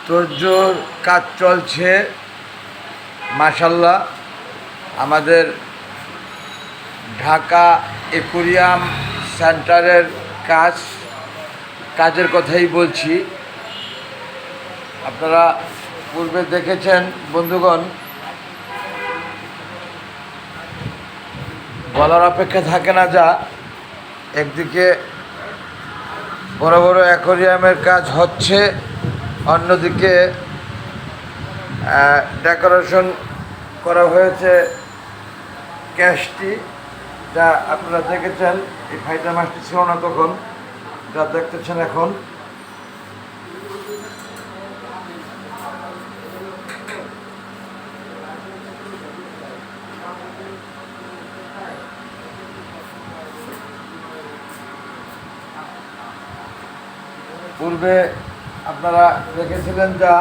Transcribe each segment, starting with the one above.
তোড়জোড় কাজ চলছে মাশাআল্লাহ। আমাদের ঢাকা অ্যাকোয়ারিয়াম সেন্টারের কাজের কথাই বলছি। আপনারা পূর্বে দেখেছেন বন্ধুগণ, বলার অপেক্ষা থাকে না। যা একদিকে বড় বড় অ্যাকোয়ারিয়ামের কাজ হচ্ছে, অন্যদিকে ডেকোরেশন করা হয়েছে ক্যাশটি, যা আপনারা দেখেছেন। এই ফাইটা মাছটি ছিল না তখন, যা দেখতেছেন এখন। পূর্বে আপনারা দেখেছিলেন যা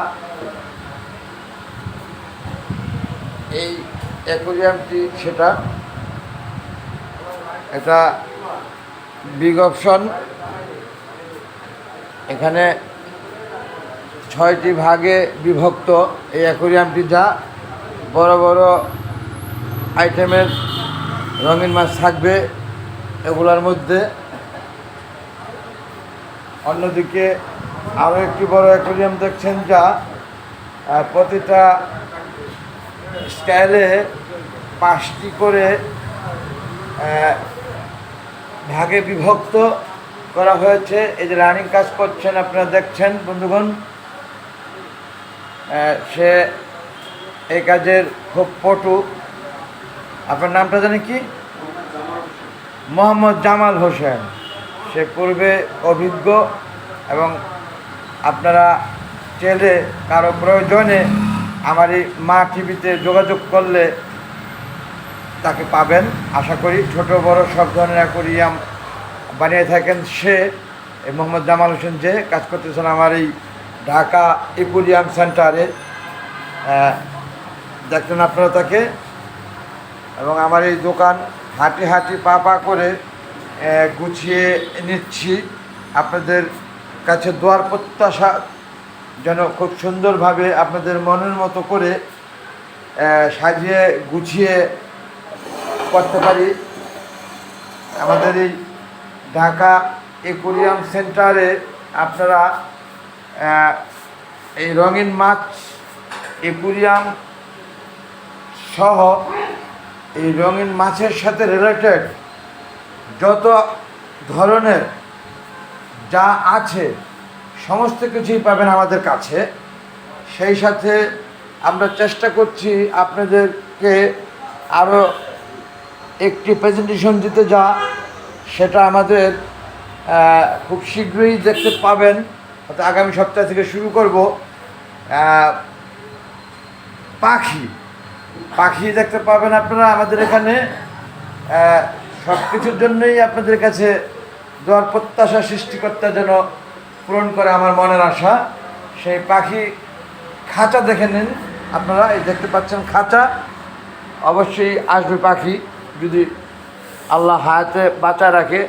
এই অ্যাকোয়ারিয়ামটি, এটা বিগ অপশন। এখানে 6টি ভাগে বিভক্ত এই অ্যাকোয়ারিয়ামটি, যা বড় বড় আইটেমের রঙিন মাছ থাকবে এগুলোর মধ্যে। অন্যদিকে আরও একটি বড় অ্যাকোয়ারিয়াম দেখছেন, যা প্রতিটা স্টাইলে 5টি করে ভাগে বিভক্ত করা হয়েছে। এই যে রানিং কাজ করছেন আপনারা দেখছেন বন্ধুগণ, সে এই কাজের খুব পটু। আপনার নামটা জানি কি? মোহাম্মদ জামাল হোসেন। সে পূর্বে অভিজ্ঞ, এবং আপনারা চাইলে কারো প্রয়োজনে আমার এই মা টিভিতে যোগাযোগ করলে তাকে পাবেন আশা করি। ছোট বড় সব ধরনের অ্যাকোয়ারিয়াম বানিয়ে থাকেন সে, এই মোহাম্মদ জামাল হোসেন, যে কাজ করতেছেন আমার এই ঢাকা অ্যাকোয়ারিয়াম সেন্টারে। দেখছেন আপনারা তাকে। এবং আমার এই দোকান হাঁটি হাঁটি পা পা করে গুছিয়ে নিচ্ছি। আপনাদের কাছে দোয়ার প্রত্যাশা যেন খুব সুন্দরভাবে আপনাদের মনের মতো করে সাজিয়ে গুছিয়ে করতে পারি। আমাদের এই ঢাকা অ্যাকোয়ারিয়াম সেন্টারে আপনারা এই রঙিন মাছ অ্যাকোয়ারিয়াম সহ এই রঙিন মাছের সাথে রিলেটেড যত ধরনের যা আছে সমস্ত কিছুই পাবেন আমাদের কাছে। সেই সাথে আমরা চেষ্টা করছি আপনাদেরকে আরও একটি প্রেজেন্টেশন দিতে, যা সেটা আমাদের খুব শীঘ্রই দেখতে পাবেন। অর্থাৎ আগামী সপ্তাহ থেকে শুরু করব। পাখি দেখতে পাবেন আপনারা আমাদের এখানে। সব কিছুর জন্যই আপনাদের কাছে দোয়ার প্রত্যাশা সৃষ্টিকর্তা যেন পূরণ করে আমার মনের আশা। সেই পাখি খাঁচা দেখে নিন আপনারা। এই দেখতে পাচ্ছেন খাঁচা, অবশ্যই আসবে পাখি, যদি আল্লাহ হায়াতে বাঁচায় রাখে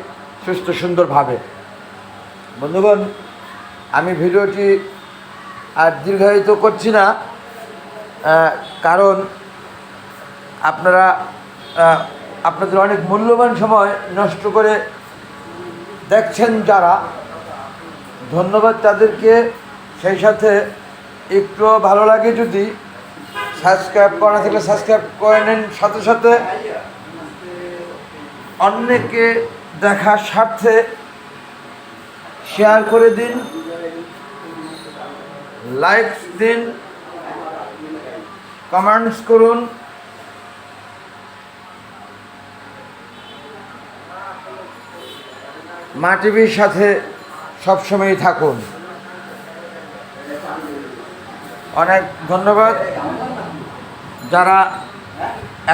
সুস্থ সুন্দরভাবে। বন্ধুগণ, আমি ভিডিওটি আর দীর্ঘায়িত করছি না, কারণ আপনারা আপনাদের অনেক মূল্যবান সময় নষ্ট করে দেখছেন যারা, ধন্যবাদ তাদেরকে। সেই সাথে একটু ভালো লাগে যদি সাবস্ক্রাইব করা থাকলে সাবস্ক্রাইব করে নেন, সাথে সাথে অন্যকে দেখার স্বার্থে শেয়ার করে দিন, লাইক দিন, কমেন্টস করুন। মা টিভির সাথে সবসময়ই থাকুন। অনেক ধন্যবাদ যারা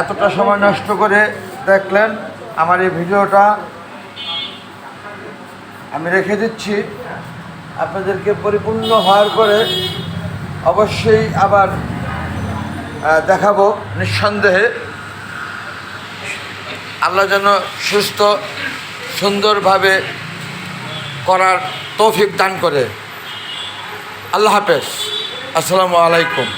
এতটা সময় নষ্ট করে দেখলেন আমার এই ভিডিওটা। আমি রেখে দিচ্ছি আপনাদেরকে পরিপূর্ণ হওয়ার পরে অবশ্যই আবার দেখাবো নিঃসন্দেহে। আল্লাহ যেন সুস্থ সুন্দরভাবে করার তৌফিক দান করে। আল্লাহ হাফেজ। আসসালামু আলাইকুম।